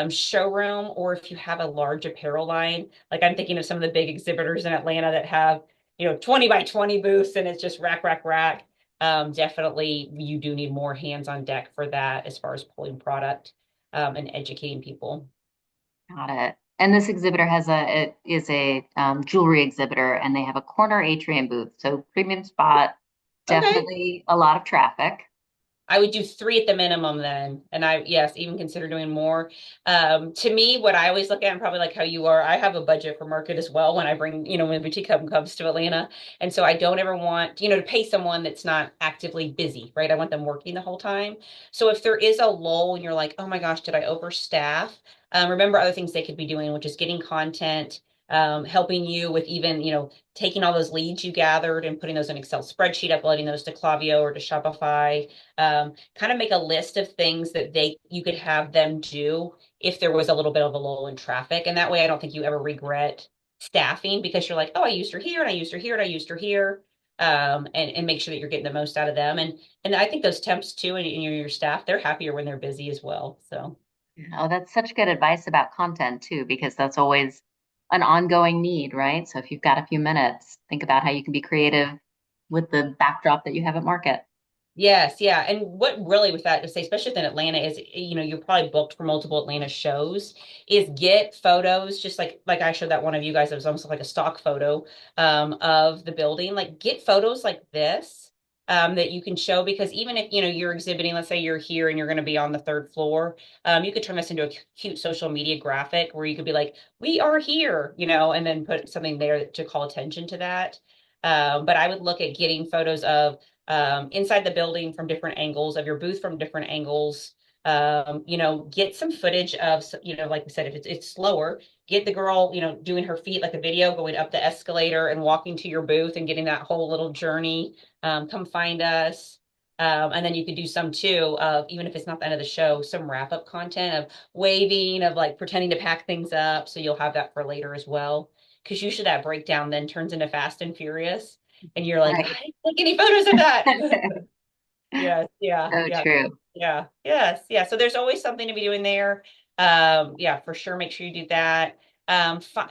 Showroom, or if you have a large apparel line, like I'm thinking of some of the big exhibitors in Atlanta that have, 20 by 20 booths and it's just rack, rack, rack. Definitely you do need more hands on deck for that as far as pulling product and educating people. Got it. And this exhibitor it is a jewelry exhibitor, and they have a corner atrium booth. So premium spot, Okay. definitely a lot of traffic. I would do three at the minimum then. And yes, even consider doing more. To me, what I always look at, and probably like how you are, I have a budget for market as well when I bring, when Boutique Hub comes to Atlanta. And so I don't ever want, to pay someone that's not actively busy, right? I want them working the whole time. So if there is a lull and you're like, oh my gosh, did I overstaff? Remember other things they could be doing, which is getting content, helping you with even, taking all those leads you gathered and putting those in Excel spreadsheet, uploading those to Klaviyo or to Shopify, kind of make a list of things that you could have them do if there was a little bit of a lull in traffic. And that way I don't think you ever regret staffing because you're like, oh, I used her here and I used her here and I used her here. And make sure that you're getting the most out of them. And I think those temps too and your staff, they're happier when they're busy as well. So Oh, that's such good advice about content too, because that's always an ongoing need, right? So if you've got a few minutes, think about how you can be creative with the backdrop that you have at market. yes, yeah. And what really with that to say, especially in Atlanta, is you're probably booked for multiple Atlanta shows, is get photos, just like I showed that one of you guys, it was almost like a stock photo of the building. Like get photos like this that you can show because even if you're exhibiting, let's say you're here and you're going to be on the third floor, you could turn this into a cute social media graphic where you could be like, we are here, and then put something there to call attention to that. But I would look at getting photos of inside the building from different angles, of your booth from different angles. Get some footage of, like we said, if it's slower, get the girl, doing her feet like a video, going up the escalator and walking to your booth and getting that whole little journey. Come find us. And then you could do some too of even if it's not the end of the show, some wrap up content of waving, of like pretending to pack things up. So you'll have that for later as well. Because usually that breakdown then turns into Fast and Furious and you're like, Right. I didn't take any photos of that. Yes, yeah, So yeah, true. yeah, yes, yeah. So there's always something to be doing there. Yeah, for sure. Make sure you do that.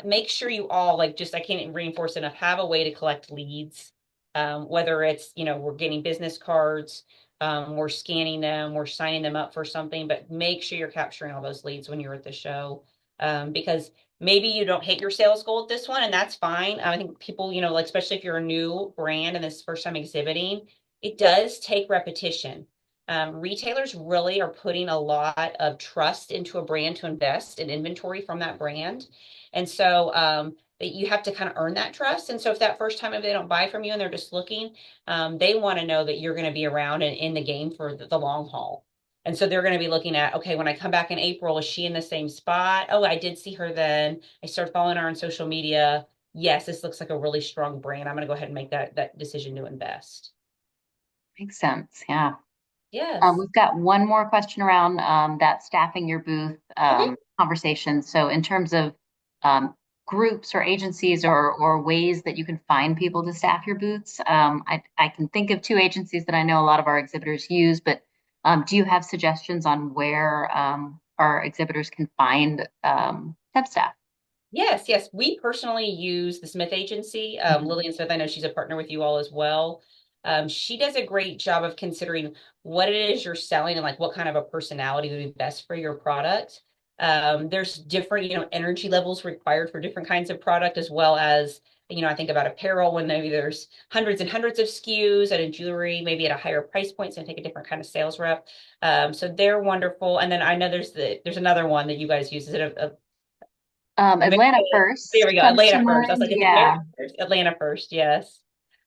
Make sure you all like just I can't reinforce enough. Have a way to collect leads. Whether it's we're getting business cards, we're scanning them, we're signing them up for something, but make sure you're capturing all those leads when you're at the show. Because maybe you don't hit your sales goal at this one, and that's fine. I think people, like especially if you're a new brand and this first time exhibiting it does take repetition. Retailers really are putting a lot of trust into a brand to invest in inventory from that brand. And so you have to kind of earn that trust. And so if that first time if they don't buy from you and they're just looking, they want to know that you're going to be around and in the game for the long haul. And so they're going to be looking at, okay, when I come back in April, is she in the same spot? Oh, I did see her then. I started following her on social media. Yes, this looks like a really strong brand. I'm going to go ahead and make that decision to invest. Makes sense. Yeah. Yes. We've got one more question around that staffing your booth Okay. conversation. So, in terms of um, groups or agencies or ways that you can find people to staff your booths, I can think of two agencies that I know a lot of our exhibitors use, but do you have suggestions on where our exhibitors can find temp staff? Yes, yes. We personally use the Smith Agency. Mhm. Lillian Smith, I know she's a partner with you all as well. She does a great job of considering what it is you're selling and like what kind of a personality would be best for your product. There's different, energy levels required for different kinds of product, as well as, I think about apparel when maybe there's hundreds and hundreds of SKUs and in jewelry, maybe at a higher price point, so take a different kind of sales rep. So they're wonderful. And then I know there's another one that you guys use. Is it a America, Atlanta there first we go. comes to Atlanta first. I was mind. like, is it Yeah. America first? Atlanta first, yes.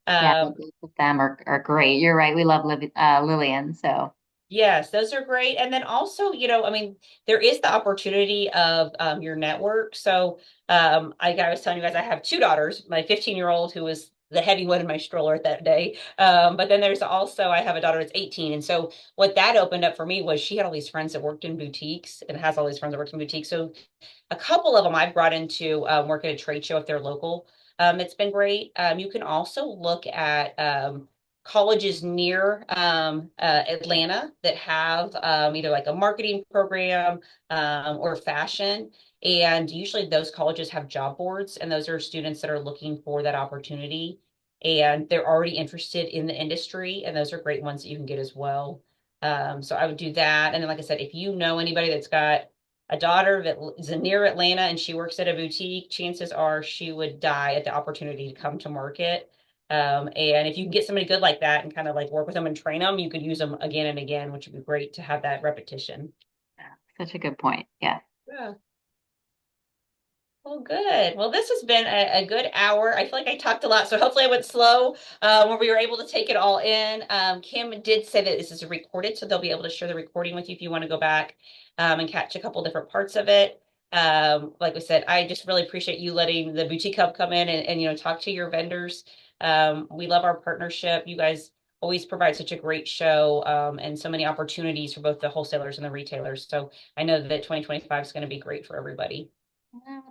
Yeah, Um, both of them are great. You're right. We love Lillian. So, yes, those are great. And then also, I mean, there is the opportunity of your network. So I was telling you guys, I have two daughters, my 15-year-old who was the heavy one in my stroller that day. But then there's also, I have a daughter that's 18. And so what that opened up for me was she had all these friends that worked in boutiques and has all these friends that worked in boutiques. So a couple of them I've brought into work at a trade show if they're local. It's been great. You can also look at colleges near Atlanta that have either like a marketing program or fashion. And usually those colleges have job boards, and those are students that are looking for that opportunity. And they're already interested in the industry, and those are great ones that you can get as well. So I would do that. And then, like I said, if you know anybody that's got a daughter that is near Atlanta and she works at a boutique, chances are she would die at the opportunity to come to market. And if you can get somebody good like that and kind of like work with them and train them, you could use them again and again, which would be great to have that repetition. Yeah, such a good point. Yeah. Yeah. Well, good. Well, this has been a good hour. I feel like I talked a lot, so hopefully I went slow where we were able to take it all in. Kim did say that this is recorded, so they'll be able to share the recording with you if you want to go back and catch a couple different parts of it. Like I said, I just really appreciate you letting the Boutique Hub come in and talk to your vendors. We love our partnership. You guys always provide such a great show and so many opportunities for both the wholesalers and the retailers. So I know that 2025 is going to be great for everybody.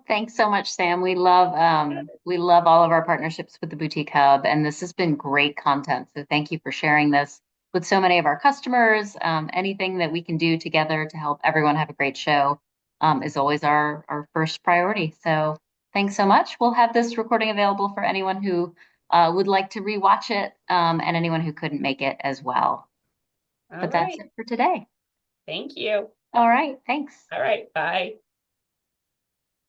Thanks so much, Sam. We love all of our partnerships with the Boutique Hub, and this has been great content. So thank you for sharing this with so many of our customers. Anything that we can do together to help everyone have a great show is always our first priority. So thanks so much. We'll have this recording available for anyone who would like to rewatch it, and anyone who couldn't make it as well. All But that's right. it for today. Thank you. All right, thanks. All right. Bye.